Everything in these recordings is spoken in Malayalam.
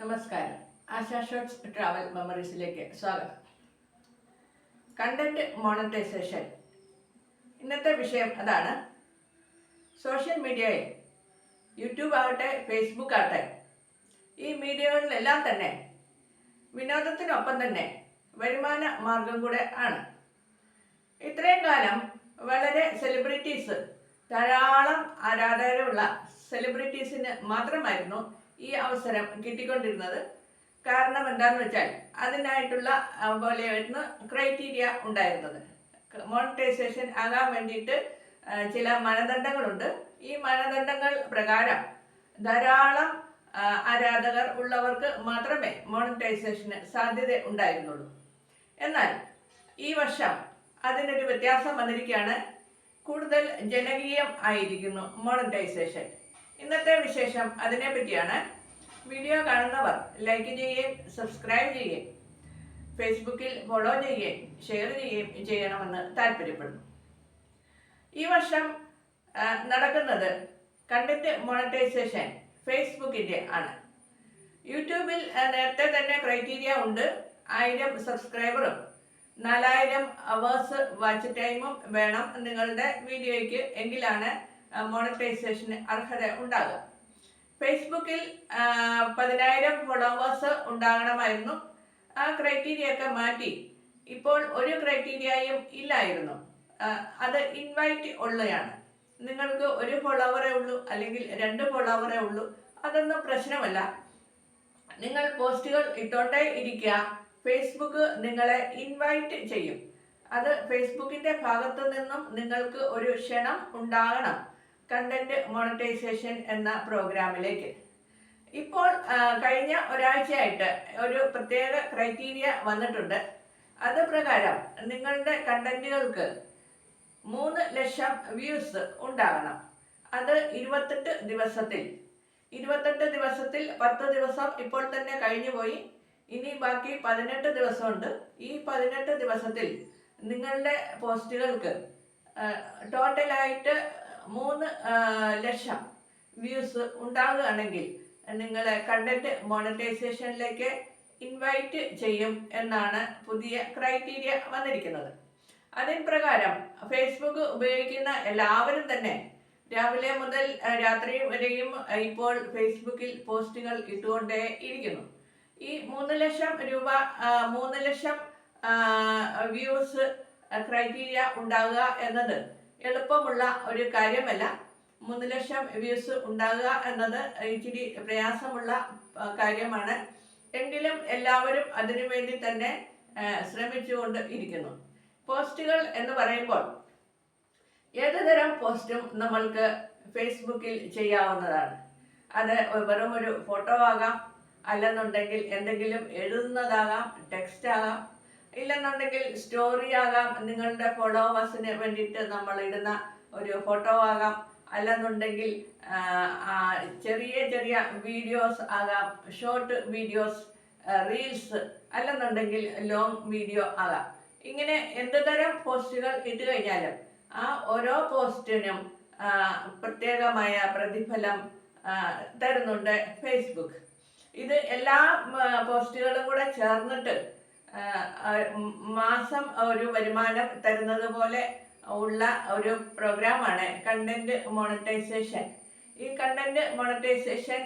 നമസ്കാരം. ആശാ ഷോർട്സ് ട്രാവൽ മെമ്മറീസിലേക്ക് സ്വാഗതം. കണ്ടന്റ് മോണറ്റൈസേഷൻ ഇന്നത്തെ വിഷയം അതാണ്. സോഷ്യൽ മീഡിയയിൽ യൂട്യൂബ് ആകട്ടെ, ഫേസ്ബുക്ക് ആകട്ടെ, ഈ മീഡിയകളിലെല്ലാം തന്നെ വിനോദത്തിനൊപ്പം തന്നെ വരുമാന മാർഗം കൂടെ ആണ്. ഇത്രയും കാലം വളരെ സെലിബ്രിറ്റീസ്, ധാരാളം ആരാധകരുള്ള സെലിബ്രിറ്റീസിന് മാത്രമായിരുന്നു ഈ അവസരം കിട്ടിക്കൊണ്ടിരുന്നത്. കാരണം എന്താണെന്ന് വെച്ചാൽ അതിനായിട്ടുള്ള പോലെയായിരുന്നു ക്രൈറ്റീരിയ ഉണ്ടായിരുന്നത്. മോണിറ്റൈസേഷൻ ആകാൻ വേണ്ടിയിട്ട് ചില മാനദണ്ഡങ്ങളുണ്ട്. ഈ മാനദണ്ഡങ്ങൾ പ്രകാരം ധാരാളം ആരാധകർ ഉള്ളവർക്ക് മാത്രമേ മോണിറ്റൈസേഷന് സാധ്യത ഉണ്ടായിരുന്നുള്ളൂ. എന്നാൽ ഈ വർഷം അതിനൊരു വ്യത്യാസം വന്നിരിക്കുകയാണ്. കൂടുതൽ ജനകീയം ആയിരിക്കുന്നു മോണിറ്റൈസേഷൻ. ഇന്നത്തെ വിശേഷം അതിനെ പറ്റിയാണ്. വീഡിയോ കാണുന്നവർ ലൈക്ക് ചെയ്യുകയും സബ്സ്ക്രൈബ് ചെയ്യുകയും ഫേസ്ബുക്കിൽ ഫോളോ ചെയ്യുകയും ഷെയർ ചെയ്യുകയും ചെയ്യണമെന്ന് താല്പര്യപ്പെടുന്നു. ഈ വർഷം നടക്കുന്നത് കണ്ടന്റ് മോണിറ്റൈസേഷൻ ഫേസ്ബുക്കിൻ്റെ ആണ്. യൂട്യൂബിൽ നേരത്തെ തന്നെ ക്രൈറ്റീരിയ ഉണ്ട്. 1000 സബ്സ്ക്രൈബറും 4000 അവേഴ്സ് വാച്ച് ടൈമും വേണം നിങ്ങളുടെ വീഡിയോയ്ക്ക്, എങ്കിലാണ് മോണിറ്റൈസേഷന് അർഹത ഉണ്ടാകുക. ഫേസ്ബുക്കിൽ 10,000 ഫോളോവേഴ്സ് ഉണ്ടാകണമായിരുന്നു. ആ ക്രൈറ്റീരിയ ഒക്കെ മാറ്റി ഇപ്പോൾ ഒരു ക്രൈറ്റീരിയയും ഇല്ലായിരുന്നു. അത് ഇൻവൈറ്റ് ഉള്ളതാണ്. നിങ്ങൾക്ക് 1 ഫോളോവറേ ഉള്ളൂ അല്ലെങ്കിൽ 2 ഫോളോവറേ ഉള്ളൂ, അതൊന്നും പ്രശ്നമല്ല. നിങ്ങൾ പോസ്റ്റുകൾ ഇട്ടോണ്ടേ ഇരിക്കുക. ഫേസ്ബുക്ക് നിങ്ങളെ ഇൻവൈറ്റ് ചെയ്യും. അത് ഫേസ്ബുക്കിൻ്റെ ഭാഗത്തു നിന്നും നിങ്ങൾക്ക് ഒരു ക്ഷണം ഉണ്ടാകണം കണ്ടന്റ് മോണിറ്റൈസേഷൻ എന്ന പ്രോഗ്രാമിലേക്ക്. ഇപ്പോൾ കഴിഞ്ഞ ഒരാഴ്ചയായിട്ട് ഒരു പ്രത്യേക ക്രൈറ്റീരിയ വന്നിട്ടുണ്ട്. അത് പ്രകാരം നിങ്ങളുടെ കണ്ടന്റുകൾക്ക് 3 ലക്ഷം വ്യൂസ് ഉണ്ടാകണം. അത് 28 ദിവസത്തിൽ 10 ദിവസം ഇപ്പോൾ തന്നെ കഴിഞ്ഞു പോയി. ഇനി ബാക്കി 18 ദിവസമുണ്ട്. ഈ 18 ദിവസത്തിൽ നിങ്ങളുടെ പോസ്റ്റുകൾക്ക് ടോട്ടലായിട്ട് 3 ലക്ഷം വ്യൂസ് ഉണ്ടാകുകയാണെങ്കിൽ നിങ്ങളെ കണ്ടന്റ് മോണിറ്റൈസേഷനിലേക്ക് ഇൻവൈറ്റ് ചെയ്യും എന്നാണ് പുതിയ ക്രൈറ്റീരിയ വന്നിരിക്കുന്നത്. അതിൻ പ്രകാരം ഫേസ്ബുക്ക് ഉപയോഗിക്കുന്ന എല്ലാവരും തന്നെ രാവിലെ മുതൽ രാത്രി വരെയും ഇപ്പോൾ ഫേസ്ബുക്കിൽ പോസ്റ്റുകൾ ഇട്ടുകൊണ്ടേ ഇരിക്കുന്നു. ഈ 3 ലക്ഷം രൂപ 3 ലക്ഷം വ്യൂസ് ക്രൈറ്റീരിയ ഉണ്ടാകുക എന്നത് എളുപ്പമുള്ള ഒരു കാര്യമല്ല. 3 ലക്ഷം വ്യൂസ് ഉണ്ടാകുക എന്നത് ഇച്ചിരി പ്രയാസമുള്ള കാര്യമാണ്. എങ്കിലും എല്ലാവരും അതിനു വേണ്ടി തന്നെ ശ്രമിച്ചുകൊണ്ട് ഇരിക്കുന്നു. പോസ്റ്റുകൾ എന്ന് പറയുമ്പോൾ ഏതുതരം പോസ്റ്റും നമ്മൾക്ക് ഫേസ്ബുക്കിൽ ചെയ്യാവുന്നതാണ്. അത് വെറും ഒരു ഫോട്ടോ ആകാം, അല്ലെന്നുണ്ടെങ്കിൽ എന്തെങ്കിലും എഴുതുന്നതാകാം, ടെക്സ്റ്റ് ആകാം, ഇല്ലെന്നുണ്ടെങ്കിൽ സ്റ്റോറി ആകാം, നിങ്ങളുടെ ഫോളോവേഴ്സിന് വേണ്ടിയിട്ട് നമ്മൾ ഇടുന്ന ഒരു ഫോട്ടോ ആകാം, അല്ലെന്നുണ്ടെങ്കിൽ ചെറിയ ചെറിയ വീഡിയോസ് ആകാം, ഷോർട്ട് വീഡിയോസ്, റീൽസ്, അല്ലെന്നുണ്ടെങ്കിൽ ലോങ് വീഡിയോ ആകാം. ഇങ്ങനെ എന്ത് തരം പോസ്റ്റുകൾ ഇട്ട് കഴിഞ്ഞാലും ആ ഓരോ പോസ്റ്റിനും പ്രത്യേകമായ പ്രതിഫലം തരുന്നുണ്ട് ഫേസ്ബുക്ക്. ഇത് എല്ലാ പോസ്റ്റുകളും കൂടെ ചേർന്നിട്ട് മാസം ഒരു വരുമാനം തരുന്നത് പോലെ ഉള്ള ഒരു പ്രോഗ്രാമാണ് കണ്ടന്റ് മോണിറ്റൈസേഷൻ. ഈ കണ്ടന്റ് മോണിറ്റൈസേഷൻ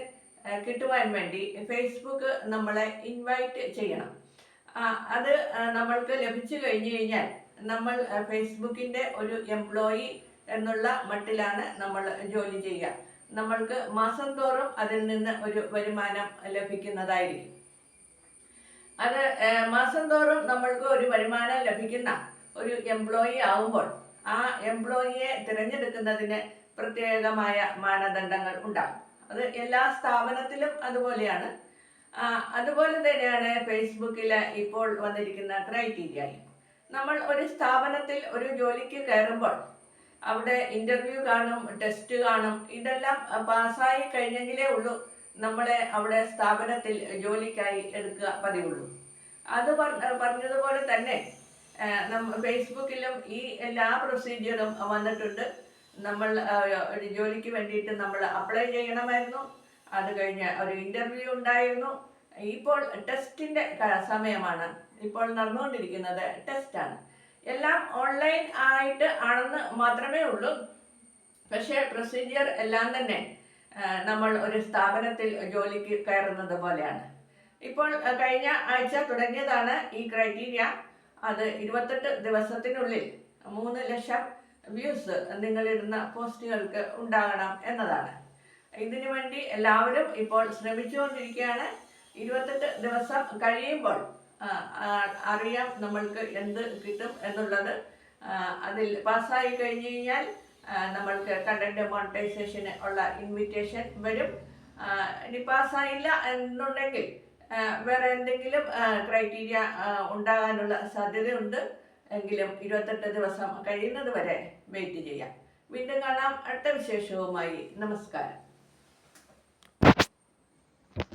കിട്ടുവാൻ വേണ്ടി ഫേസ്ബുക്ക് നമ്മളെ ഇൻവൈറ്റ് ചെയ്യണം. അത് നമ്മൾക്ക് ലഭിച്ചു കഴിഞ്ഞു കഴിഞ്ഞാൽ നമ്മൾ ഫേസ്ബുക്കിൻ്റെ ഒരു എംപ്ലോയി എന്നുള്ള മട്ടിലാണ് നമ്മൾ ജോലി ചെയ്യുക. നമ്മൾക്ക് മാസം തോറും അതിൽ നിന്ന് ഒരു വരുമാനം ലഭിക്കുന്നതായിരിക്കും. അത് മാസം തോറും നമ്മൾക്ക് ഒരു വരുമാനം ലഭിക്കുന്ന ഒരു എംപ്ലോയി ആവുമ്പോൾ ആ എംപ്ലോയിയെ തിരഞ്ഞെടുക്കുന്നതിന് പ്രത്യേകമായ മാനദണ്ഡങ്ങൾ ഉണ്ടാകും. അത് എല്ലാ സ്ഥാപനത്തിലും അതുപോലെയാണ്. അതുപോലെ തന്നെയാണ് ഫേസ്ബുക്കിൽ ഇപ്പോൾ വന്നിരിക്കുന്ന ക്രൈറ്റീരിയയും. നമ്മൾ ഒരു സ്ഥാപനത്തിൽ ഒരു ജോലിക്ക് കയറുമ്പോൾ അവിടെ ഇൻ്റർവ്യൂ കാണും, ടെസ്റ്റ് കാണും. ഇതെല്ലാം പാസ്സായി കഴിഞ്ഞെങ്കിലേ ഉള്ളൂ നമ്മളെ അവിടെ സ്ഥാപനത്തിൽ ജോലിക്കായി എടുക്കുക പതിവുള്ളൂ. അത് പറഞ്ഞതുപോലെ തന്നെ ഫേസ്ബുക്കിലും ഈ എല്ലാ പ്രൊസീജിയറും വന്നിട്ടുണ്ട്. നമ്മൾ ഒരു ജോലിക്ക് വേണ്ടിയിട്ട് നമ്മൾ അപ്ലൈ ചെയ്യണമായിരുന്നു. അത് കഴിഞ്ഞ് ഒരു ഇൻ്റർവ്യൂ ഉണ്ടായിരുന്നു. ഇപ്പോൾ ടെസ്റ്റിൻ്റെ സമയമാണ്. ഇപ്പോൾ നടന്നുകൊണ്ടിരിക്കുന്നത് ടെസ്റ്റാണ്. എല്ലാം ഓൺലൈൻ ആയിട്ട് ആണെന്ന് മാത്രമേ ഉള്ളൂ. പക്ഷേ പ്രൊസീജിയർ എല്ലാം തന്നെ നമ്മൾ ഒരു സ്ഥാപനത്തിൽ ജോലിക്ക് കയറുന്നത് പോലെയാണ്. ഇപ്പോൾ കഴിഞ്ഞ ആഴ്ച തുടങ്ങിയതാണ് ഈ ക്രൈറ്റീരിയ. അത് 28 ദിവസത്തിനുള്ളിൽ 3 ലക്ഷം വ്യൂസ് നിങ്ങളിടുന്ന പോസ്റ്റുകൾക്ക് ഉണ്ടാകണം എന്നതാണ്. ഇതിനു വേണ്ടി എല്ലാവരും ഇപ്പോൾ ശ്രമിച്ചുകൊണ്ടിരിക്കുകയാണ്. 28 ദിവസം കഴിയുമ്പോൾ അറിയാം നമ്മൾക്ക് എന്ത് കിട്ടും എന്നുള്ളത്. അതിൽ പാസ്സായി കഴിഞ്ഞു കഴിഞ്ഞാൽ നമ്മൾക്ക് കണ്ടന്റ് മോണിറ്റൈസേഷന് ഉള്ള ഇൻവിറ്റേഷൻ വരും. ഇനി പാസ്സായില്ല എന്നുണ്ടെങ്കിൽ വേറെ എന്തെങ്കിലും ക്രൈറ്റീരിയ ഉണ്ടാകാനുള്ള സാധ്യതയുണ്ട്. എങ്കിലും 28 ദിവസം കഴിയുന്നത് വരെ വെയിറ്റ് ചെയ്യാം. വീണ്ടും കാണാം അടുത്ത വിശേഷവുമായി. നമസ്കാരം.